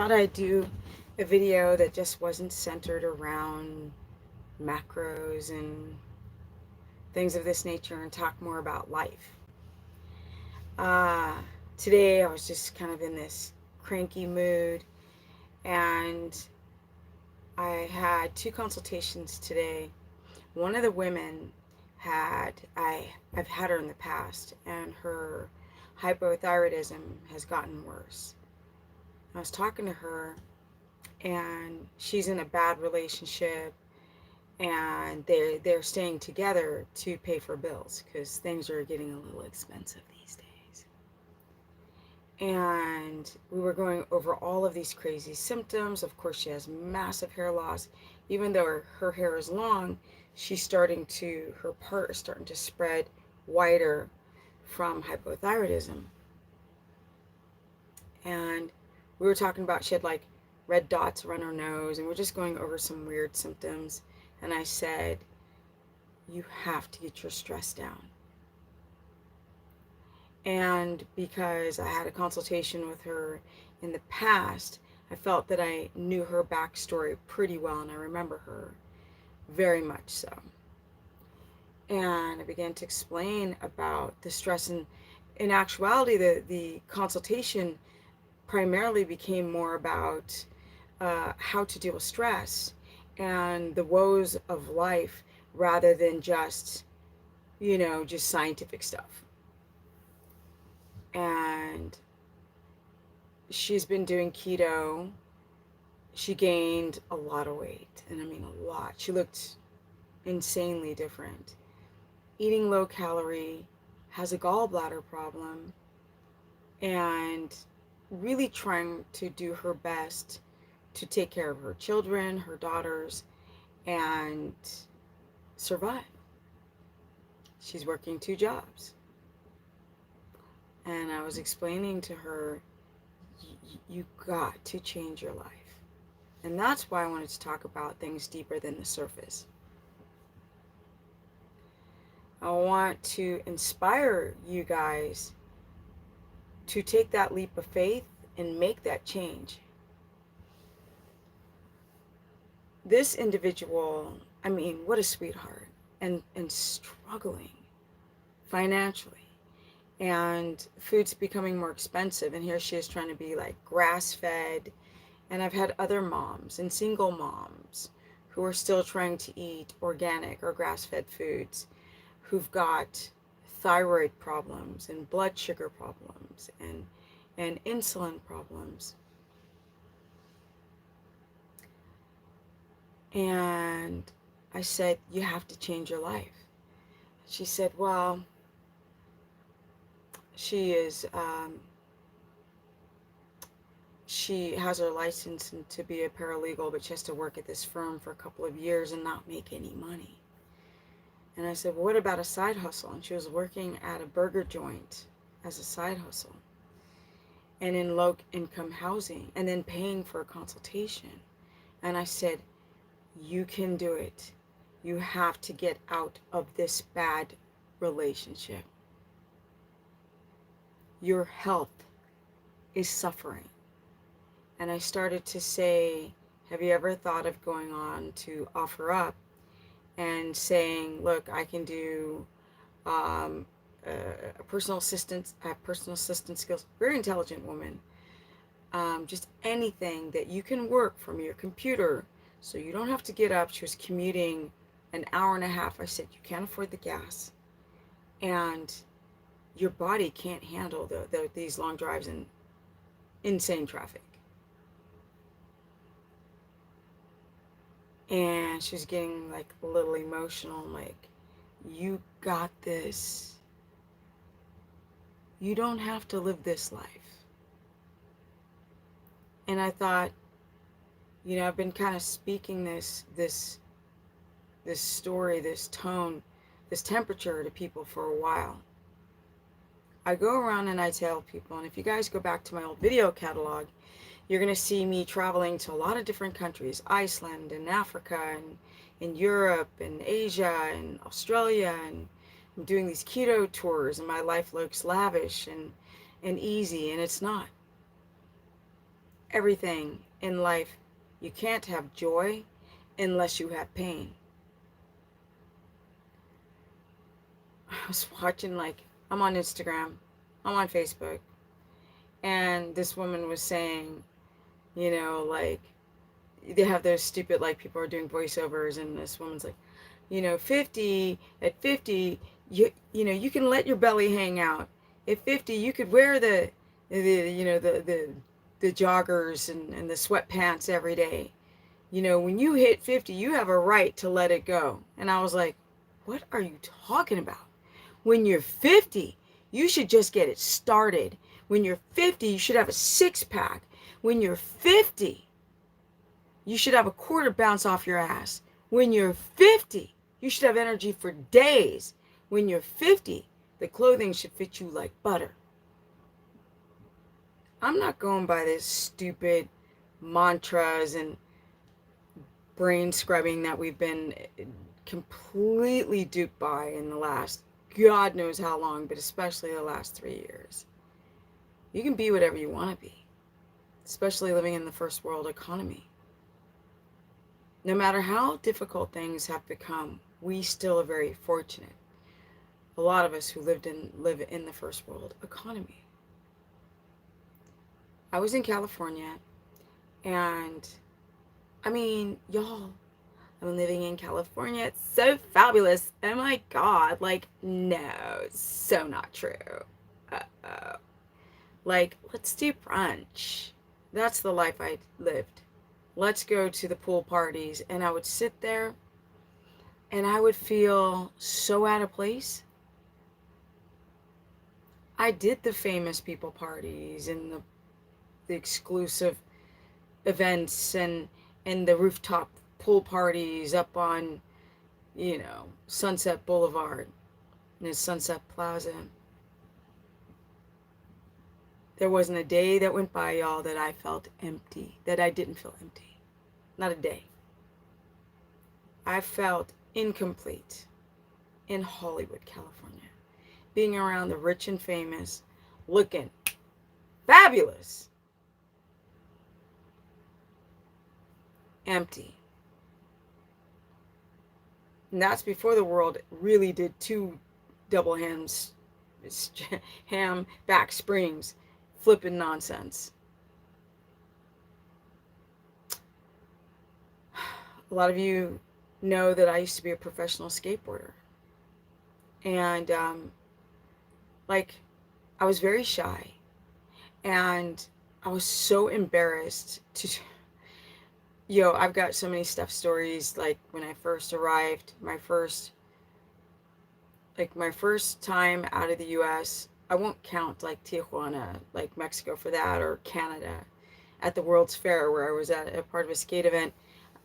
Thought I'd do a video that just wasn't centered around macros and things of this nature and talk more about life. Uh, Today I was just kind of in this cranky mood, and I had two consultations today. One of the women I've had her in the past, and her hypothyroidism has gotten worse. I was talking to her, and she's in a bad relationship, and they're staying together to pay for bills because things are getting a little expensive these days. And we were going over all of these crazy symptoms. Of course, she has massive hair loss. Even though her hair is long, her part is starting to spread wider from hypothyroidism. And we were talking about, she had like red dots around her nose, and we're just going over some weird symptoms. And I said, you have to get your stress down. And because I had a consultation with her in the past, I felt that I knew her backstory pretty well, and I remember her very much so. And I began to explain about the stress, and in actuality, the consultation primarily became more about how to deal with stress and the woes of life rather than just scientific stuff. And she's been doing keto. She gained a lot of weight, and I mean a lot. She looked insanely different. Eating low calorie, has a gallbladder problem, and really trying to do her best to take care of her children, her daughters, and survive. She's working two jobs. And I was explaining to her, you got to change your life. And that's why I wanted to talk about things deeper than the surface. I want to inspire you guys to take that leap of faith and make that change. This individual, I mean, what a sweetheart, and struggling financially. And food's becoming more expensive, and here she is trying to be like grass fed. And I've had other moms and single moms who are still trying to eat organic or grass fed foods, who've got thyroid problems and blood sugar problems and insulin problems. And I said, you have to change your life. She said, well, she is she has her license to be a paralegal, but she has to work at this firm for a couple of years and not make any money. And I said, well, what about a side hustle? And she was working at a burger joint as a side hustle and in low income housing, and then paying for a consultation. And I said, you can do it. You have to get out of this bad relationship. Your health is suffering. And I started to say, have you ever thought of going on to OfferUp and saying, look, I can do personal assistance. I have personal assistant skills. Very intelligent woman. Just anything that you can work from your computer so you don't have to get up. She was commuting an hour and a half. I said, you can't afford the gas. And your body can't handle these long drives and insane traffic. And she was getting like a little emotional. I'm like, you got this. You don't have to live this life. And I thought, I've been kind of speaking this story, this tone, this temperature to people for a while. I go around and I tell people, and if you guys go back to my old video catalog, you're going to see me traveling to a lot of different countries, Iceland and Africa and in Europe and Asia and Australia, and I'm doing these keto tours, and my life looks lavish and easy, and it's not. everything in life. You can't have joy unless you have pain. I was watching, like, I'm on Instagram, I'm on Facebook, and this woman was saying, like, they have those stupid, like, people are doing voiceovers, and this woman's like, 50, at 50, you can let your belly hang out. At 50, you could wear the joggers and the sweatpants every day. When you hit 50, you have a right to let it go. And I was like, what are you talking about? When you're 50, you should just get it started. When you're 50, you should have a six pack. When you're 50, you should have a quarter bounce off your ass. When you're 50, you should have energy for days. When you're 50, the clothing should fit you like butter. I'm not going by this stupid mantras and brain scrubbing that we've been completely duped by in the last God knows how long, but especially the last 3 years. You can be whatever you want to be, especially living in the first world economy. No matter how difficult things have become, we still are very fortunate. A lot of us who live in the first world economy. I was in California, and I mean, y'all, I'm living in California. It's so fabulous. Oh my God. Like, no, so not true. Uh-oh. Like, let's do brunch. That's the life I lived. Let's go to the pool parties. And I would sit there and I would feel so out of place. I did the famous people parties and the exclusive events and the rooftop pool parties up on, Sunset Boulevard and Sunset Plaza. There wasn't a day that went by, y'all, that I felt empty, that I didn't feel empty. Not a day. I felt incomplete in Hollywood, California. Being around the rich and famous, looking fabulous. Empty. And that's before the world really did two double ham back springs, flipping nonsense. A lot of you know that I used to be a professional skateboarder. And, I was very shy. And I was so embarrassed to... I've got so many stuff stories, like when I first arrived, my first time out of the U.S., I won't count like Tijuana, like Mexico for that, or Canada, at the World's Fair where I was at a part of a skate event.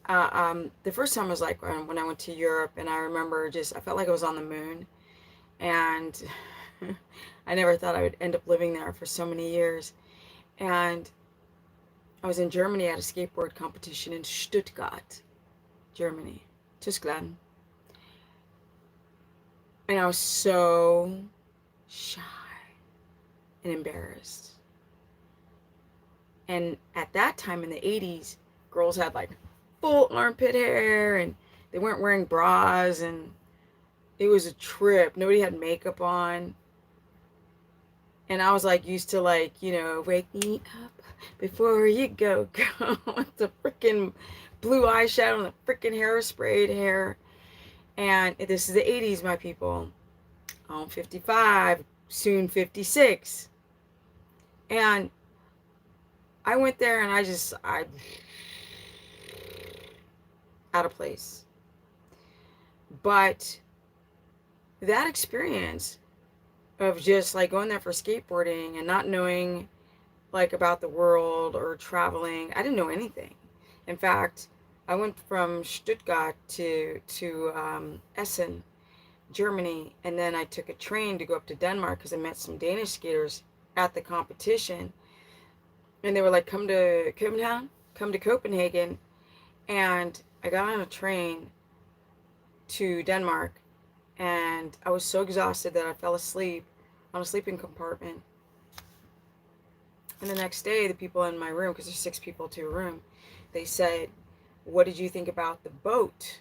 The first time was like when I went to Europe, and I remember I felt like I was on the moon, and I never thought I would end up living there for so many years. And I was in Germany at a skateboard competition in Stuttgart, Germany, Tyskland. And I was so shy and embarrassed. And at that time in the 80s, girls had like full armpit hair, and they weren't wearing bras, and it was a trip. Nobody had makeup on. And I was like used to wake me up before you go with the freaking blue eyeshadow and the freaking hair hair. And this is the 80s, my people. I'm 55, soon 56. And I went there and I out of place. But that experience of just like going there for skateboarding and not knowing like about the world or traveling, I didn't know anything. In fact, I went from Stuttgart to Essen, Germany, and then I took a train to go up to Denmark because I met some Danish skaters at the competition, and they were like, come to Copenhagen, and I got on a train to Denmark, and I was so exhausted that I fell asleep on a sleeping compartment. And the next day, the people in my room, because there's 6 people to a room, they said, "What did you think about the boat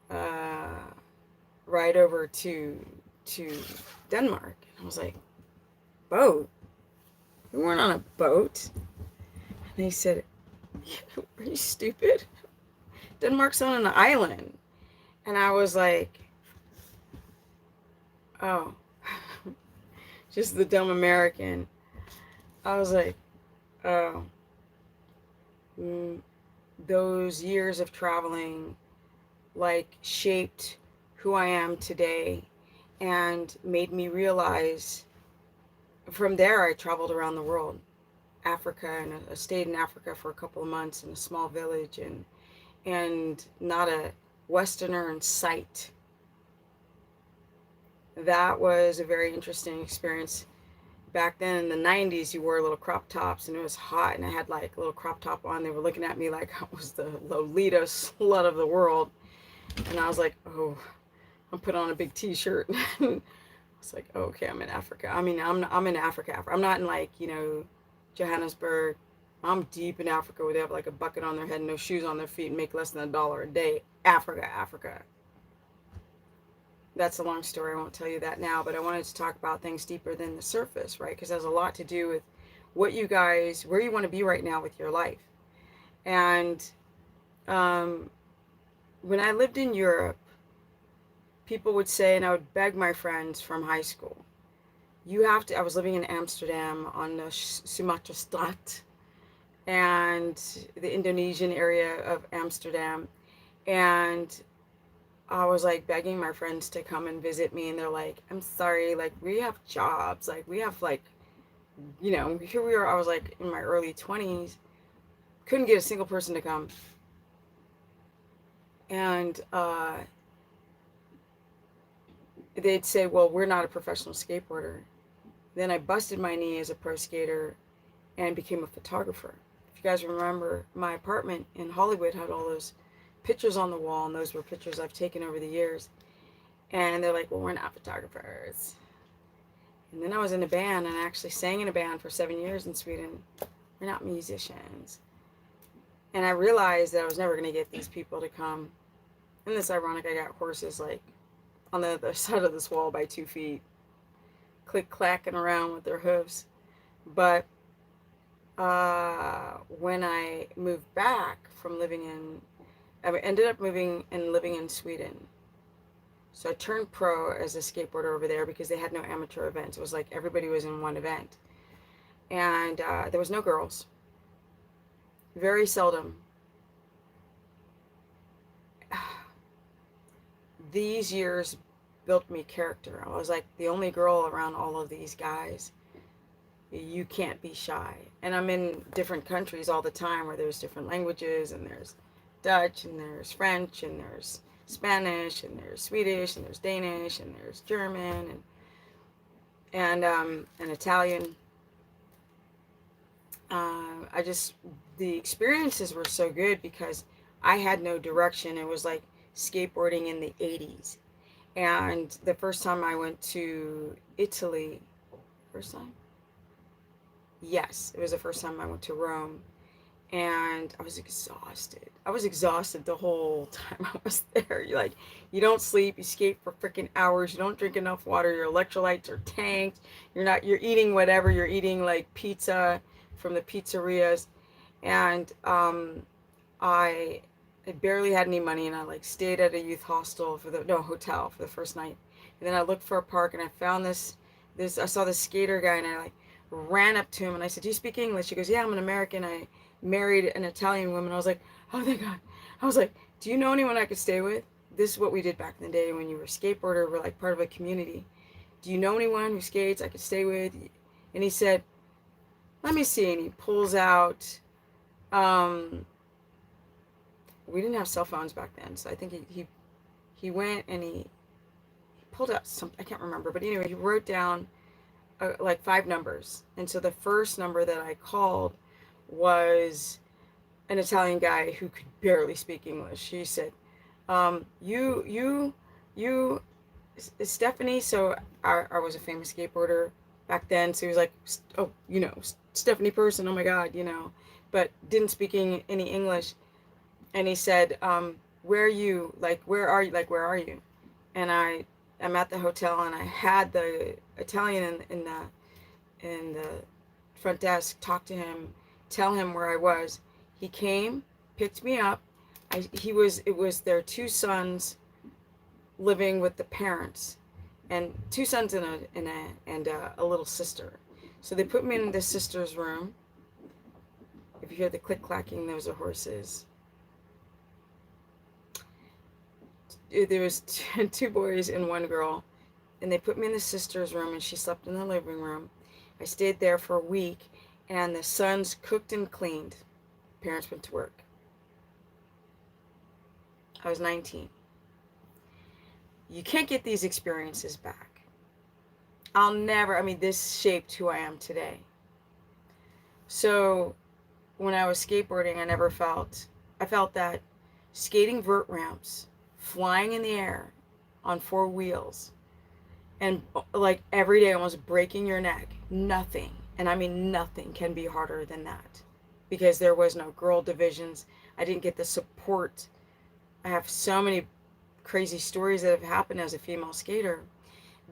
uh, ride over to Denmark?" And I was like, "Boat? We weren't on a boat." And they said, "Are you stupid? Denmark's on an island." And I was like, "Oh." Just the dumb American. I was like, "Oh." Mm, those years of traveling like shaped who I am today and made me realize. From there I traveled around the world, Africa, and I stayed in Africa for a couple of months in a small village, and not a Westerner in sight. That was a very interesting experience. Back then in the 90s, you wore little crop tops and it was hot, and I had like a little crop top on. They were looking at me like I was the Lolita slut of the world. And I was like, oh, I'm put on a big t-shirt. It's like, oh, okay, I'm in Africa. I mean, I'm in Africa. I'm not in like, Johannesburg. I'm deep in Africa where they have like a bucket on their head and no shoes on their feet and make less than $1 a day. Africa, Africa. That's a long story. I won't tell you that now, but I wanted to talk about things deeper than the surface, right? Because there's a lot to do with what you guys, where you want to be right now with your life. And um, when I lived in Europe, people would say, and I would beg my friends from high school, you have to, I was living in Amsterdam on the Sumatra Stad and the Indonesian area of Amsterdam. And I was like begging my friends to come and visit me, and they're like, I'm sorry, like we have jobs, like we have like, here we are. I was like in my early 20s, couldn't get a single person to come. And they'd say, well, we're not a professional skateboarder. Then I busted my knee as a pro skater and became a photographer. If you guys remember, my apartment in Hollywood had all those pictures on the wall, and those were pictures I've taken over the years. And they're like, well, we're not photographers. And then I was in a band, and I actually sang in a band for 7 years in Sweden. We're not musicians. And I realized that I was never going to get these people to come. And it's ironic, I got horses like on the other side of this wall by 2 feet, click-clacking around with their hooves. But when I moved back from I ended up moving and living in Sweden. So I turned pro as a skateboarder over there because they had no amateur events. It was like everybody was in one event. And there was no girls. Very seldom. These years built me character. I was like the only girl around all of these guys. You can't be shy. And I'm in different countries all the time where there's different languages, and there's Dutch, and there's French, and there's Spanish, and there's Swedish, and there's Danish, and there's German, and Italian. The experiences were so good because I had no direction. It was like skateboarding in the 80s. And the first time I went to Italy, first time? Yes, it was the first time I went to Rome. And I was exhausted. I was exhausted the whole time I was there. You don't sleep, you skate for freaking hours, you don't drink enough water, your electrolytes are tanked, you're eating whatever, you're eating like pizza from the pizzerias. And I barely had any money, and I like stayed at a youth hotel for the first night. And then I looked for a park, and I found this I saw this skater guy, and I like ran up to him, and I said, do you speak English? He goes, yeah, I'm an American. I married an Italian woman. I was like, oh, thank God. I was like, do you know anyone I could stay with? This is what we did back in the day when you were a skateboarder. We're like part of a community. Do you know anyone who skates I could stay with? And he said, let me see. And he pulls out, we didn't have cell phones back then. So I think he went and he pulled out something. I can't remember. But anyway, he wrote down like 5 numbers. And so the first number that I called was an Italian guy who could barely speak English. He said, you, Stephanie. So I was a famous skateboarder back then. So he was like, oh, Stephanie person, oh my God, but didn't speak any English. And he said, where are you? Like, where are you? Like, where are you? And I'm at the hotel, and I had the Italian in the front desk talk to him, tell him where I was. He came, picked me up. It was their two sons living with the parents, and two sons and a little sister. So they put me in the sister's room. If you hear the click clacking, those are horses. There was two boys and one girl, and they put me in the sister's room, and she slept in the living room. I stayed there for a week, and the sons cooked and cleaned. Parents went to work. I was 19. You can't get these experiences back. This shaped who I am today. So when I was skateboarding, I felt that skating vert ramps, flying in the air on four wheels, and like every day almost breaking your neck, nothing, and I mean nothing, can be harder than that, because there was no girl divisions. I didn't get the support. I have so many crazy stories that have happened as a female skater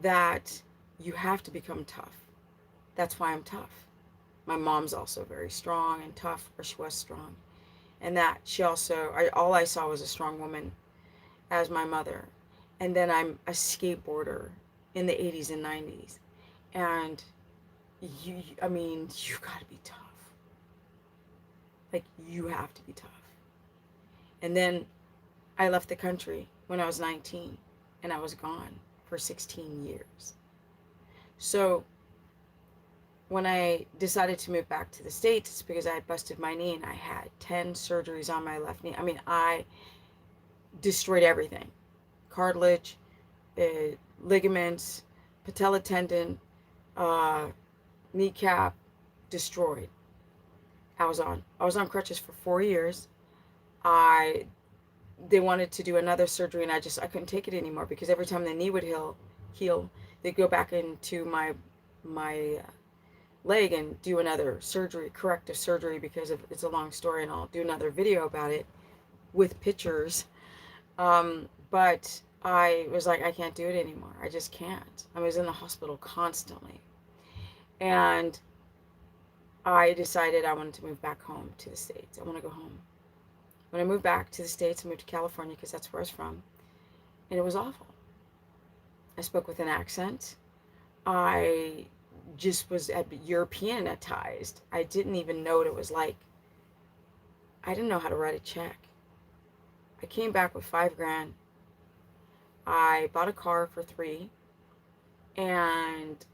that you have to become tough. That's why I'm tough. My mom's also very strong and tough, or she was strong. And that she also, all I saw was a strong woman as my mother. And then I'm a skateboarder in the 80s and 90s. And you gotta be tough. Like, you have to be tough. And then I left the country when I was 19, and I was gone for 16 years. So when I decided to move back to the States, it's because I had busted my knee, and I had 10 surgeries on my left knee. I mean, I destroyed everything. Cartilage, ligaments, patella tendon, kneecap, destroyed. I was on crutches for 4 years. They wanted to do another surgery, and I couldn't take it anymore, because every time the knee would heal, they'd go back into my leg and do another surgery, corrective surgery, because it's a long story, and I'll do another video about it with pictures. But I was like, I can't do it anymore. I just can't. I was in the hospital constantly. And I decided I wanted to move back home to the States. I want to go home. When I moved back to the States, I moved to California, because that's where I was from. And it was awful. I spoke with an accent. I just was Europeanized. I didn't even know what it was like. I didn't know how to write a check. I came back with $5,000. I bought a car for $3,000, and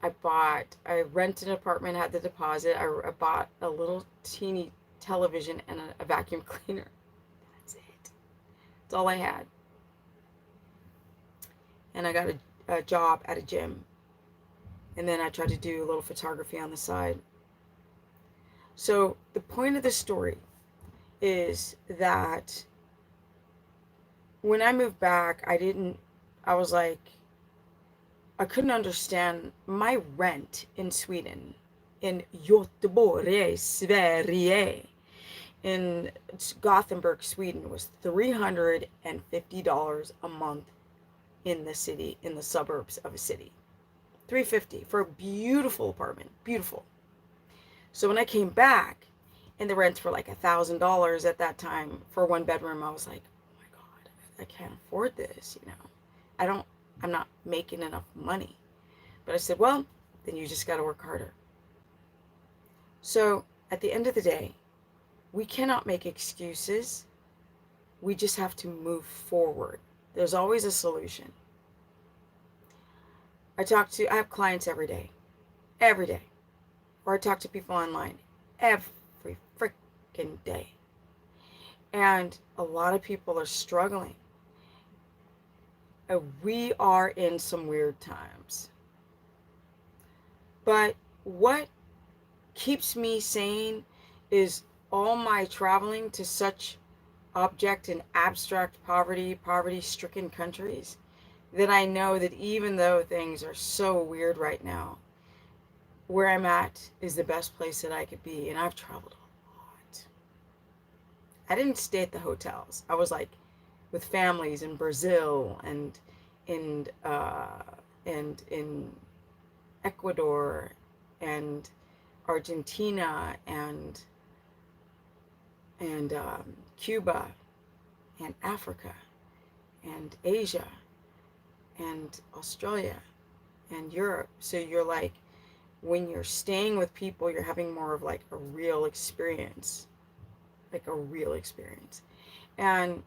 I rented an apartment, had the deposit. I bought a little teeny television and a vacuum cleaner. That's it. That's all I had. And I got a job at a gym. And then I tried to do a little photography on the side. So the point of the story is that when I moved back, I was like, I couldn't understand my rent in Sweden, in Göteborg, Sverige, in Gothenburg, Sweden, was $350 a month in the city, in the suburbs of a city. $350 for a beautiful apartment, beautiful. So when I came back, and the rents were like $1,000 at that time for one bedroom, I was like, oh my God, I can't afford this, I'm not making enough money. But I said, well, then you just got to work harder. So at the end of the day, we cannot make excuses. We just have to move forward. There's always a solution. I have clients every day, or I talk to people online every freaking day. And a lot of people are struggling. We are in some weird times. But what keeps me sane is all my traveling to such object and abstract poverty-stricken countries, that I know that even though things are so weird right now, where I'm at is the best place that I could be, and I've traveled a lot. I didn't stay at the hotels. I was like with families in Brazil in uh, and in Ecuador and Argentina and Cuba and Africa and Asia and Australia and Europe. So you're like, when you're staying with people, you're having more of like a real experience, like a real experience. And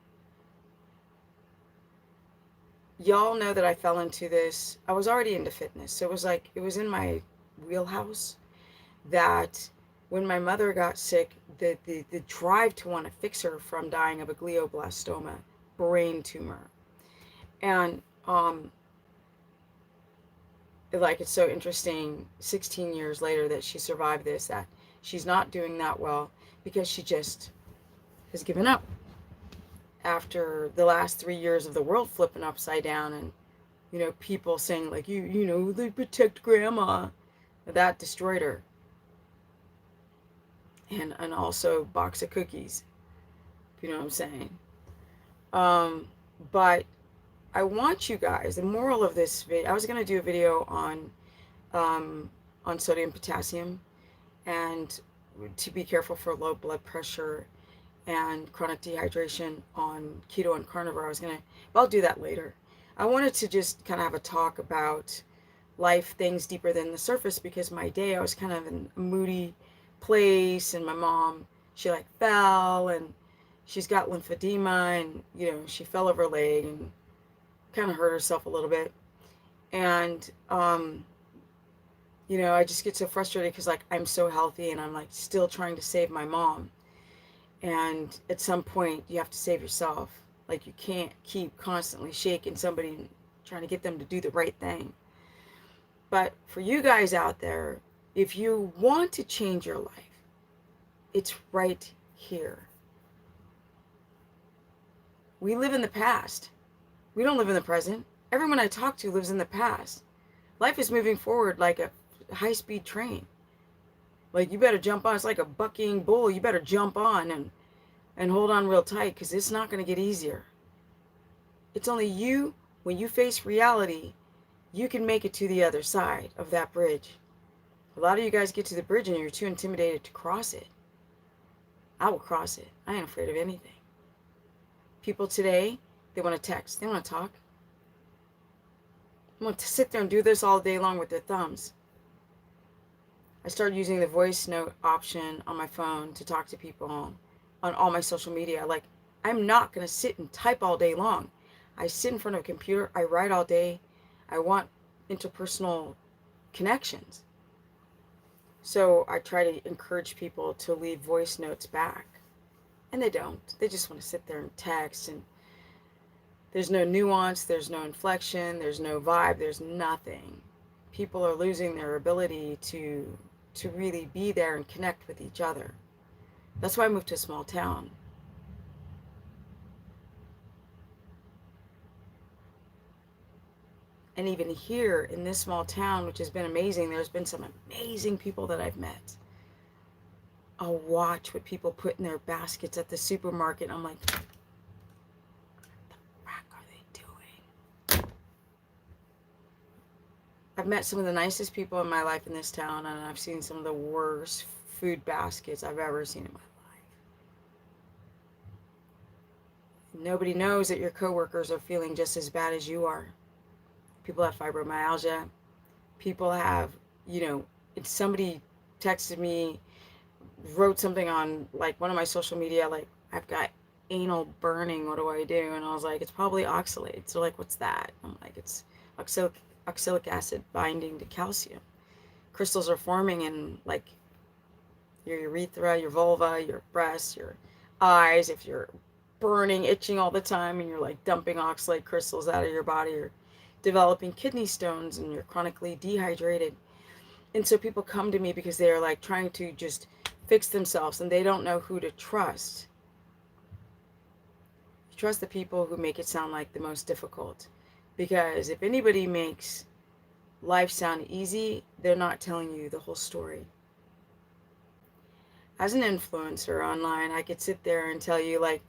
y'all know that I fell into this. I was already into fitness. So it was like, it was in my wheelhouse that when my mother got sick, the drive to want to fix her from dying of a glioblastoma brain tumor. And like, it's so interesting 16 years later that she survived this, that she's not doing that well because she just has given up after the last 3 years of the world flipping upside down, and people saying like, they protect grandma. That destroyed her. And also box of cookies, you know what I'm saying. But I want you guys, the moral of this video, I was going to do a video on sodium potassium and to be careful for low blood pressure and chronic dehydration on keto and carnivore. I'll do that later. I wanted to just kind of have a talk about life, things deeper than the surface, because my day, I was kind of in a moody place, and my mom, she like fell, and she's got lymphedema, and she fell over her leg and kind of hurt herself a little bit. And I just get so frustrated because like I'm so healthy and I'm like still trying to save my mom. And at some point you have to save yourself. Like, you can't keep constantly shaking somebody and trying to get them to do the right thing. But for you guys out there, if you want to change your life, it's right here. We live in the past. We don't live in the present. Everyone I talk to lives in the past. Life is moving forward like a high-speed train. Like, you better jump on. It's like a bucking bull. You better jump on and hold on real tight, because it's not going to get easier. It's only you, when you face reality, you can make it to the other side of that bridge. A lot of you guys get to the bridge and you're too intimidated to cross it. I will cross it. I ain't afraid of anything. People today, they want to text. They want to talk. They want to sit there and do this all day long with their thumbs. I started using the voice note option on my phone to talk to people on all my social media. Like, I'm not going to sit and type all day long. I sit in front of a computer. I write all day. I want interpersonal connections. So I try to encourage people to leave voice notes back. And they don't. They just want to sit there and text, and there's no nuance, there's no inflection, there's no vibe, there's nothing. People are losing their ability to really be there and connect with each other. That's why I moved to a small town. And even here in this small town, which has been amazing, there's been some amazing people that I've met. I'll watch what people put in their baskets at the supermarket. And I'm like, what the frack are they doing? I've met some of the nicest people in my life in this town, and I've seen some of the worst food baskets I've ever seen in my life. Nobody knows that your coworkers are feeling just as bad as you are. People have fibromyalgia. People have, somebody texted me, wrote something on like one of my social media, like, I've got anal burning, what do I do? And I was like, it's probably oxalates. So like, what's that? I'm like, it's oxalic acid binding to calcium. Crystals are forming in like your urethra, your vulva, your breasts, your eyes. If you're burning, itching all the time, and you're like dumping oxalate crystals out of your body, you're developing kidney stones and you're chronically dehydrated. And so people come to me because they are like trying to just fix themselves, and they don't know who to trust. You trust the people who make it sound like the most difficult, because if anybody makes life sound easy, they're not telling you the whole story. As an influencer online, I could sit there and tell you, like,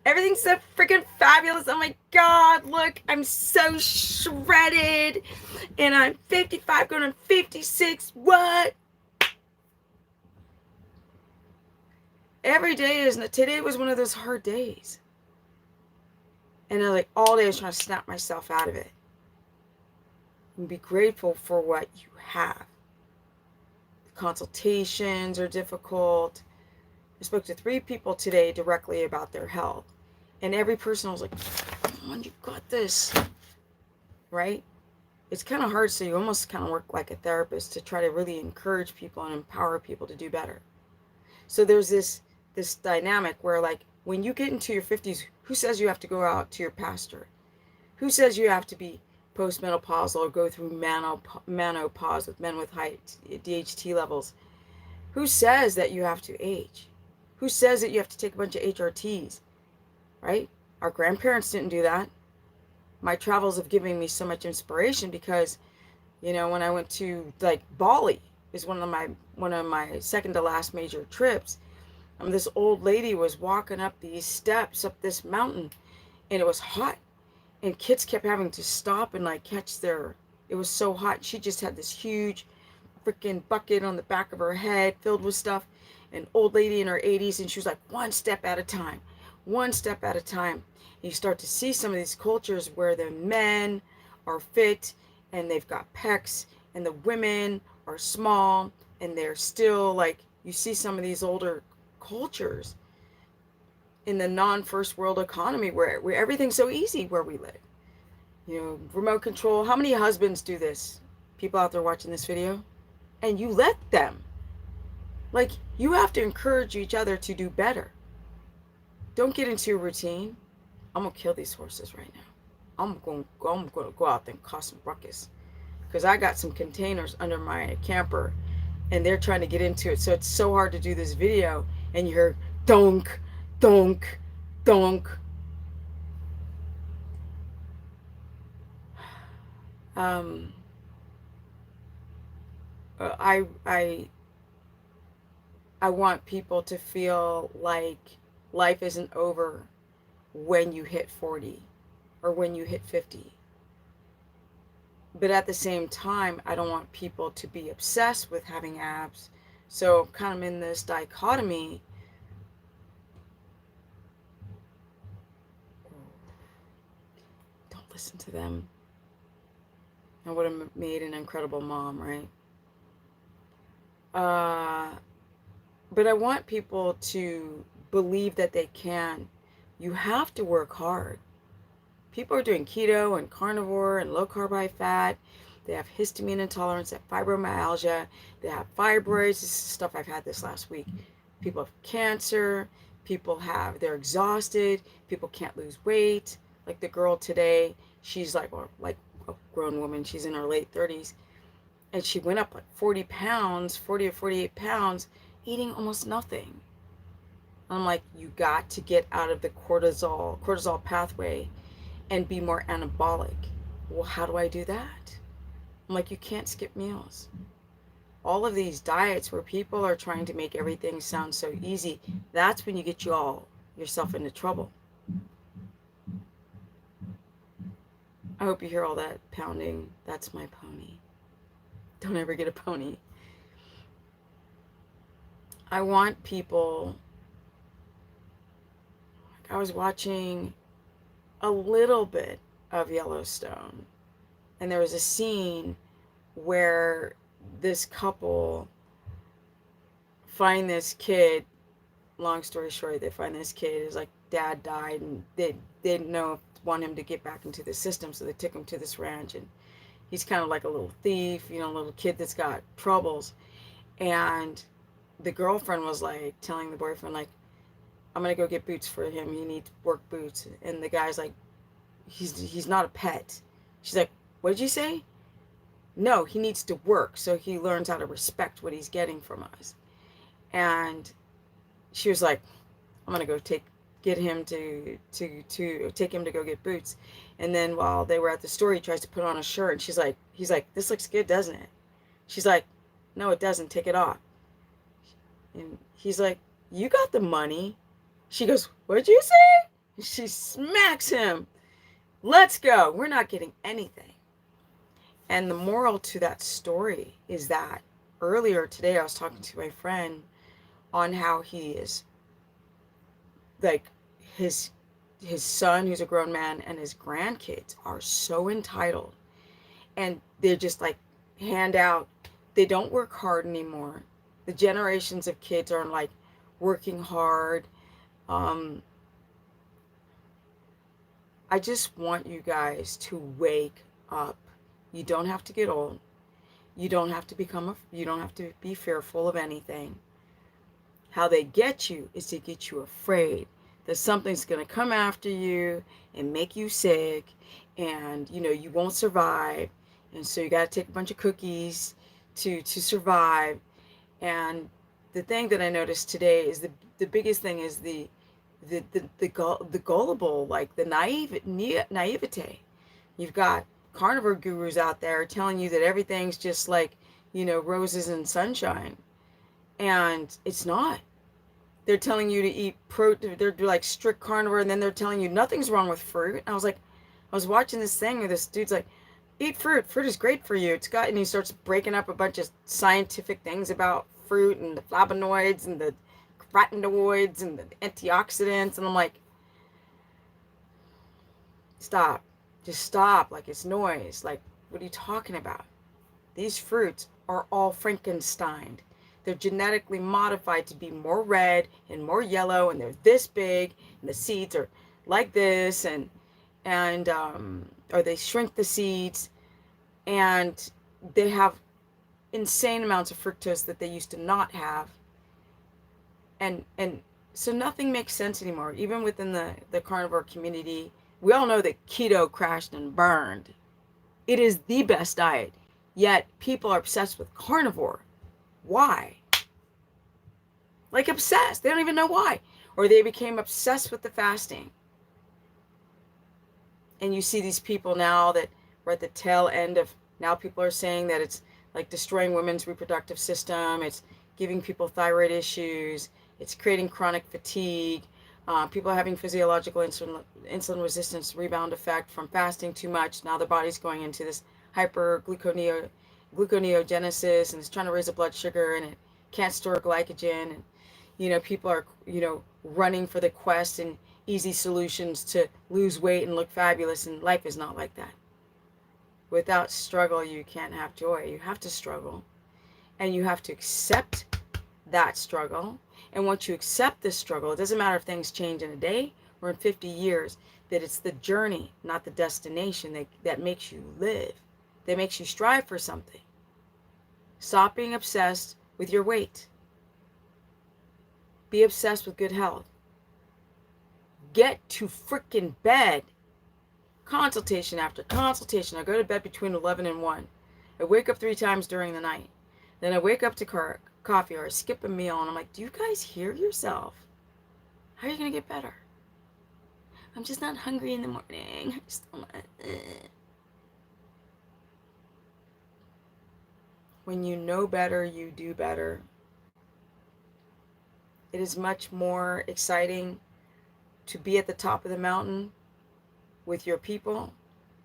everything's so freaking fabulous. Oh my God, look, I'm so shredded. And I'm 55 going on 56. What? Every day isn't. Today was one of those hard days. And I, like, all day I was trying to snap myself out of it. And be grateful for what you have. The consultations are difficult. I spoke to 3 people today directly about their health. And every person was like, come on, you got this. Right? It's kind of hard, so you almost kind of work like a therapist to try to really encourage people and empower people to do better. So there's this dynamic where, like, when you get into your 50s, who says you have to go out to your pastor? Who says you have to be postmenopausal or go through menopause with men with high DHT levels? Who says that you have to age? Who says that you have to take a bunch of HRTs? Right? Our grandparents didn't do that. My travels have given me so much inspiration because, you know, when I went to, like, Bali is one of my second to last major trips. This old lady was walking up these steps up this mountain, and it was hot, and kids kept having to stop and, like, catch their. It was so hot. She just had this huge freaking bucket on the back of her head filled with stuff. An old lady in her 80s, and she was like, one step at a time, one step at a time. And you start to see some of these cultures where the men are fit and they've got pecs, and the women are small and they're still, like, you see some of these older cultures in the non-first world economy where everything's so easy where we live. You know, remote control. How many husbands do this? People out there watching this video? And you let them. Like, you have to encourage each other to do better. Don't get into a routine. I'm going to kill these horses right now. I'm going to go out there and cause some ruckus. Because I got some containers under my camper, and they're trying to get into it. So it's so hard to do this video, and you hear donk, donk, donk. I want people to feel like life isn't over when you hit 40 or when you hit 50. But at the same time, I don't want people to be obsessed with having abs. So kind of in this dichotomy. Don't listen to them. I would have made an incredible mom, right? But I want people to believe that they can. You have to work hard. People are doing keto and carnivore and low carb, high fat. They have histamine intolerance, they have fibromyalgia, they have fibroids. This is stuff I've had this last week. People have cancer. They're exhausted. People can't lose weight. Like the girl today, she's like a grown woman. She's in her late 30s. And she went up like 40 pounds, 40 or 48 pounds, eating almost nothing. I'm like, you got to get out of the cortisol pathway and be more anabolic. Well, how do I do that? I'm like, you can't skip meals. All of these diets where people are trying to make everything sound so easy, that's when you get yourself into trouble. I hope you hear all that pounding. That's my pony. Don't ever get a pony. I want people. I was watching a little bit of Yellowstone, and there was a scene where this couple find this kid. Long story short, they find this kid. His, like, dad died, and they didn't want him to get back into the system, so they took him to this ranch, and he's kind of like a little thief, a little kid that's got troubles. And the girlfriend was like telling the boyfriend, like, I'm gonna go get boots for him. He needs work boots. And the guy's like, he's not a pet. She's like, what did you say? No, he needs to work so he learns how to respect what he's getting from us. And she was like, I'm gonna go get him to take him to go get boots. And then while they were at the store, he tries to put on a shirt, and he's like, this looks good, doesn't it? She's like, no, it doesn't. Take it off. And he's like, you got the money. She goes, what'd you say? She smacks him. Let's go. We're not getting anything. And the moral to that story is that earlier today I was talking to my friend on how he is like his son, who's a grown man, and his grandkids are so entitled, and they're just like hand out. They don't work hard anymore. The generations of kids are like working hard. I just want you guys to wake up. You don't have to get old. You don't have to you don't have to be fearful of anything. How they get you is to get you afraid that something's going to come after you and make you sick, and you won't survive, and so you got to take a bunch of cookies to survive. And the thing that I noticed today is the biggest thing is the gullible, like the naivete. You've got carnivore gurus out there telling you that everything's just like roses and sunshine, and it's not. They're telling you to eat they're like strict carnivore, and then they're telling you nothing's wrong with fruit. And I was watching this thing where this dude's like, eat fruit is great for you, and he starts breaking up a bunch of scientific things about fruit and the flavonoids and the carotenoids and the antioxidants, and I'm like, stop, just stop. Like, it's noise. Like, what are you talking about? These fruits are all Frankensteined. They're genetically modified to be more red and more yellow, and they're this big, and the seeds are like this, or they shrink the seeds, and they have insane amounts of fructose that they used to not have, and so nothing makes sense anymore. Even within the carnivore community, we all know that keto crashed and burned. It is the best diet, yet people are obsessed with carnivore. Why? Like, obsessed. They don't even know why. Or they became obsessed with the fasting. And you see these people now that we're at the tail end of, now people are saying that it's like destroying women's reproductive system. It's giving people thyroid issues. It's creating chronic fatigue. People are having physiological insulin resistance rebound effect from fasting too much. Now their body's going into this hypergluconeogenesis, and it's trying to raise the blood sugar, and it can't store glycogen. And people are running for the quest and easy solutions to lose weight and look fabulous, and life is not like that. Without struggle, you can't have joy. You have to struggle, and you have to accept that struggle. And once you accept this struggle, it doesn't matter if things change in a day or in 50 years, that it's the journey, not the destination, that makes you live, that makes you strive for something. Stop being obsessed with your weight. Be obsessed with good health. Get to freaking bed. Consultation after consultation. I go to bed between 11 and 1. I wake up 3 times during the night. Then I wake up to coffee, or I skip a meal, and I'm like, do you guys hear yourself? How are you going to get better? I'm just not hungry in the morning. I just don't want When you know better, you do better. It is much more exciting to be at the top of the mountain with your people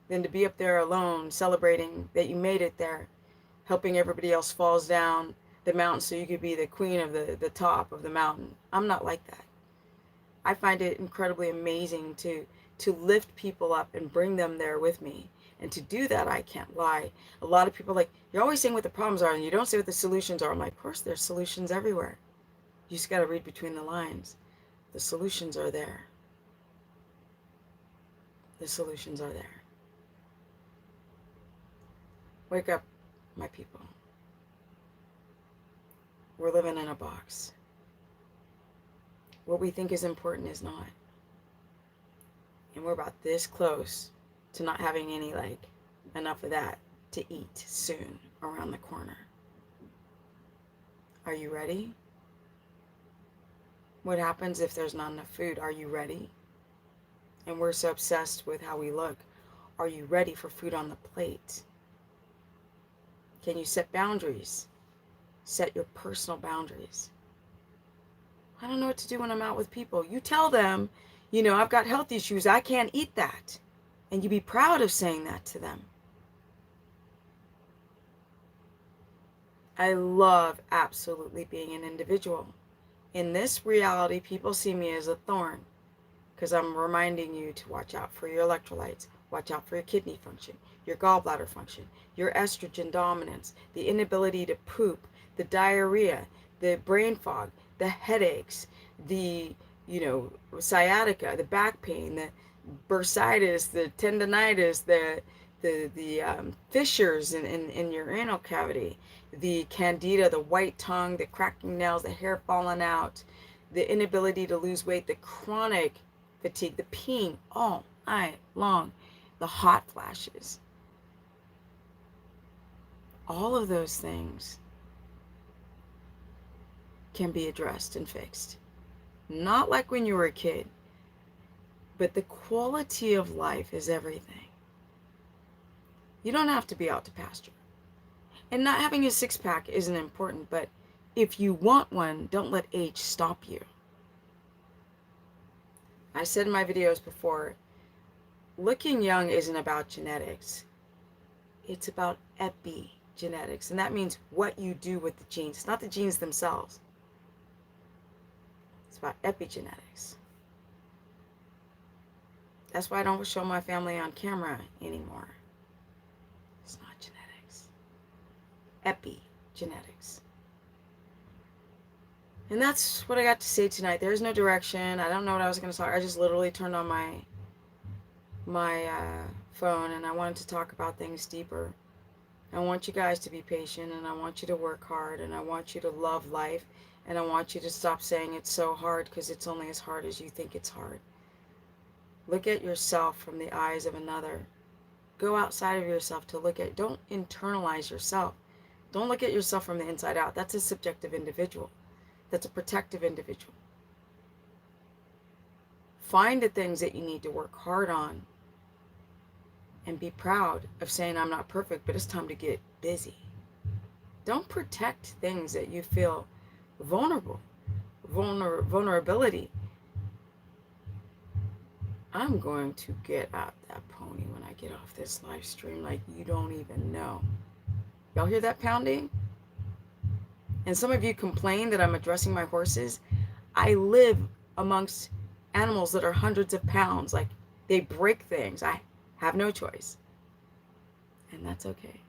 than to be up there alone celebrating that you made it there, helping everybody else falls down the mountain so you could be the queen of the top of the mountain. I'm not like that. I find it incredibly amazing to lift people up and bring them there with me. And to do that, I can't lie. A lot of people are like, you're always saying what the problems are and you don't say what the solutions are. I'm like, of course there's solutions everywhere. You just got to read between the lines. The solutions are there. The solutions are there. Wake up, my people. We're living in a box. What we think is important is not. And we're about this close to not having enough of that to eat soon around the corner. Are you ready? What happens if there's not enough food? Are you ready? And we're so obsessed with how we look. Are you ready for food on the plate? Can you set boundaries? Set your personal boundaries. I don't know what to do when I'm out with people. You tell them, I've got health issues. I can't eat that. And you be proud of saying that to them. I love absolutely being an individual. In this reality, people see me as a thorn because I'm reminding you to watch out for your electrolytes, watch out for your kidney function, your gallbladder function, your estrogen dominance, the inability to poop, the diarrhea, the brain fog, the headaches, the, sciatica, the back pain, the bursitis, the tendonitis, the fissures in your anal cavity, the candida, the white tongue, the cracking nails, the hair falling out, the inability to lose weight, the chronic fatigue, the peeing all night long, the hot flashes. All of those things can be addressed and fixed. Not like when you were a kid, but the quality of life is everything. You don't have to be out to pasture. And not having a six-pack isn't important, but if you want one, don't let age stop you. I said in my videos before, looking young isn't about genetics. It's about epigenetics, and that means what you do with the genes. It's not the genes themselves. It's about epigenetics. That's why I don't show my family on camera anymore. It's not genetics. Epigenetics. And that's what I got to say tonight. There's no direction. I don't know what I was going to talk. I just literally turned on my phone, and I wanted to talk about things deeper. I want you guys to be patient, and I want you to work hard, and I want you to love life, and I want you to stop saying it's so hard, because it's only as hard as you think it's hard. Look at yourself from the eyes of another. Go outside of yourself to look at. Don't internalize yourself. Don't look at yourself from the inside out. That's a subjective individual. That's a protective individual. Find the things that you need to work hard on and be proud of saying, I'm not perfect, but it's time to get busy. Don't protect things that you feel vulnerable. Vulnerability. I'm going to get out that pony when I get off this live stream like you don't even know. Y'all hear that pounding? And some of you complain that I'm addressing my horses. I live amongst animals that are hundreds of pounds. Like, they break things. I have no choice. And that's okay.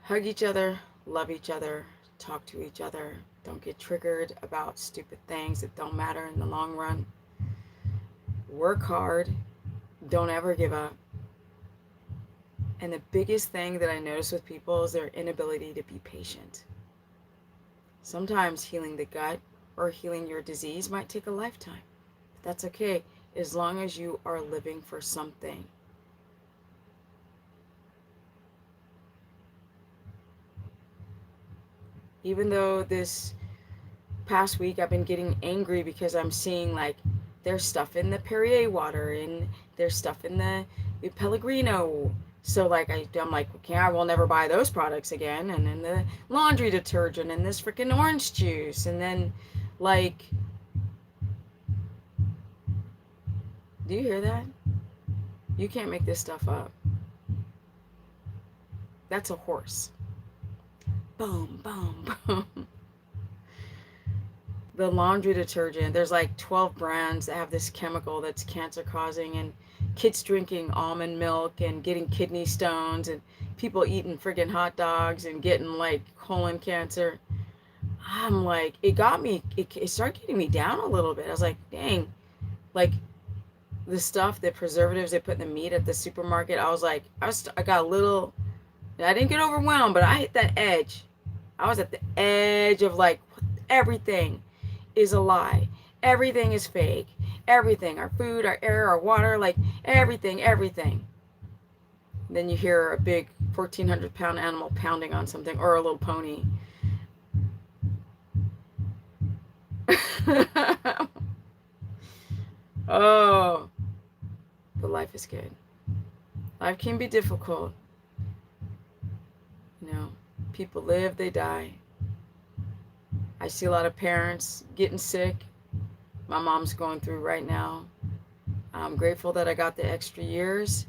Hug each other, love each other, talk to each other. Don't get triggered about stupid things that don't matter in the long run. Work hard. Don't ever give up. And the biggest thing that I notice with people is their inability to be patient. Sometimes healing the gut or healing your disease might take a lifetime. But that's okay, as long as you are living for something. Even though this past week I've been getting angry because I'm seeing like there's stuff in the Perrier water and there's stuff in the Pellegrino. So like I'm like, okay, I will never buy those products again. And then the laundry detergent and this freaking orange juice. And then like, do you hear that? You can't make this stuff up. That's a horse. Boom, boom, boom. The laundry detergent, there's like 12 brands that have this chemical that's cancer causing, and kids drinking almond milk and getting kidney stones, and people eating friggin' hot dogs and getting like colon cancer. I'm like, it started getting me down a little bit. I was like, dang, like the stuff, the preservatives they put in the meat at the supermarket, I was like, I got a little, I didn't get overwhelmed, but I hit that edge. I was at the edge of like, everything is a lie. Everything is fake. Everything, our food, our air, our water, like everything. Then you hear a big 1,400-pound animal pounding on something, or a little pony. Oh, but life is good. Life can be difficult, People live, they die. I see a lot of parents getting sick. My mom's going through right now. I'm grateful that I got the extra years,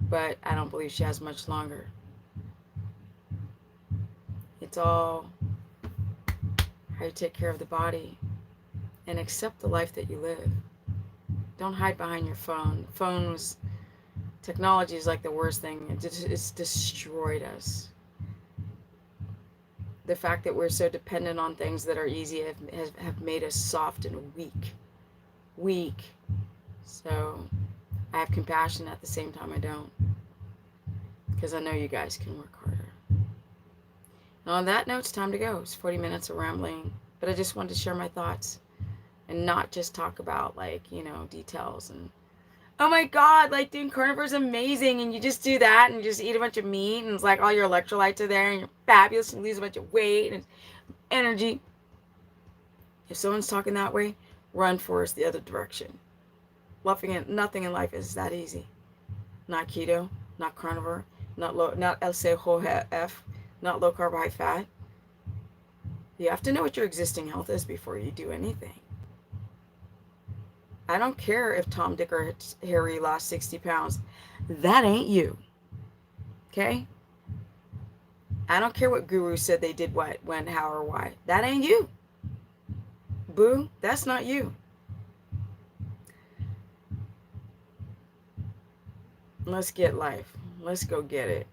but I don't believe she has much longer. It's all how you take care of the body and accept the life that you live. Don't hide behind your phone. Technology is like the worst thing. It's destroyed us. The fact that we're so dependent on things that are easy have made us soft and weak. So I have compassion, at the same time I don't, because I know you guys can work harder. And on that note, it's time to go. It's 40 minutes of rambling, but I just wanted to share my thoughts and not just talk about, like, details and, oh my God, like, doing carnivore is amazing, and you just do that and you just eat a bunch of meat and it's like all your electrolytes are there and you're fabulous and you lose a bunch of weight and energy. If someone's talking that way, run for us the other direction. Nothing in life is that easy. Not keto, not carnivore, not LCHF, not low carb, high fat. You have to know what your existing health is before you do anything. I don't care if Tom, Dick, or Harry lost 60 pounds. That ain't you. Okay? I don't care what guru said they did what, when, how, or why. That ain't you. Boo, that's not you. Let's get life. Let's go get it.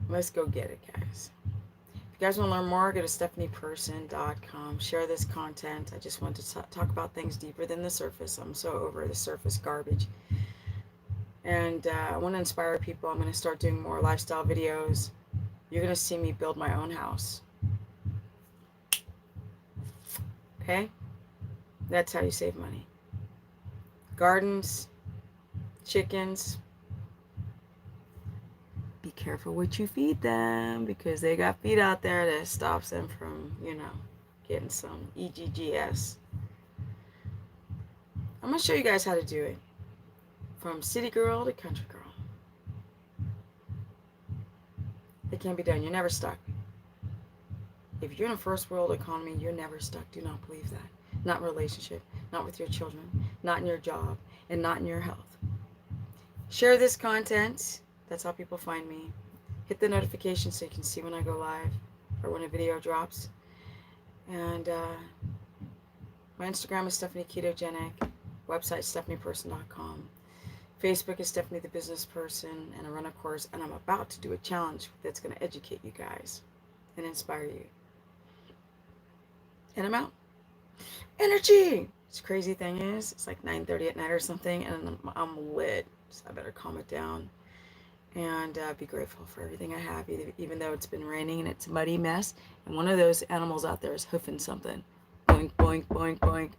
Let's go get it, guys. If you guys want to learn more, go to stephanieperson.com. Share this content. I just want to talk about things deeper than the surface. I'm so over the surface garbage. And I want to inspire people. I'm going to start doing more lifestyle videos. You're going to see me build my own house. Okay? That's how you save money. Gardens, chickens. Be careful what you feed them, because they got feed out there that stops them from, getting some EGGS. I'm going to show you guys how to do it. From city girl to country girl. It can be done. You're never stuck. If you're in a first world economy, you're never stuck. Do not believe that. Not in relationship, not with your children, not in your job, and not in your health. Share this content. That's how people find me. Hit the notification so you can see when I go live or when a video drops. And my Instagram is Stephanie Ketogenic. Website stephanieperson.com. Facebook is Stephanie the Business Person, and I run a course, and I'm about to do a challenge that's going to educate you guys and inspire you. And I'm out. Energy! This crazy thing is, it's like 9:30 at night or something, and I'm lit, so I better calm it down and be grateful for everything I have, even though it's been raining and it's a muddy mess, and one of those animals out there is hoofing something. Boink, boink, boink, boink.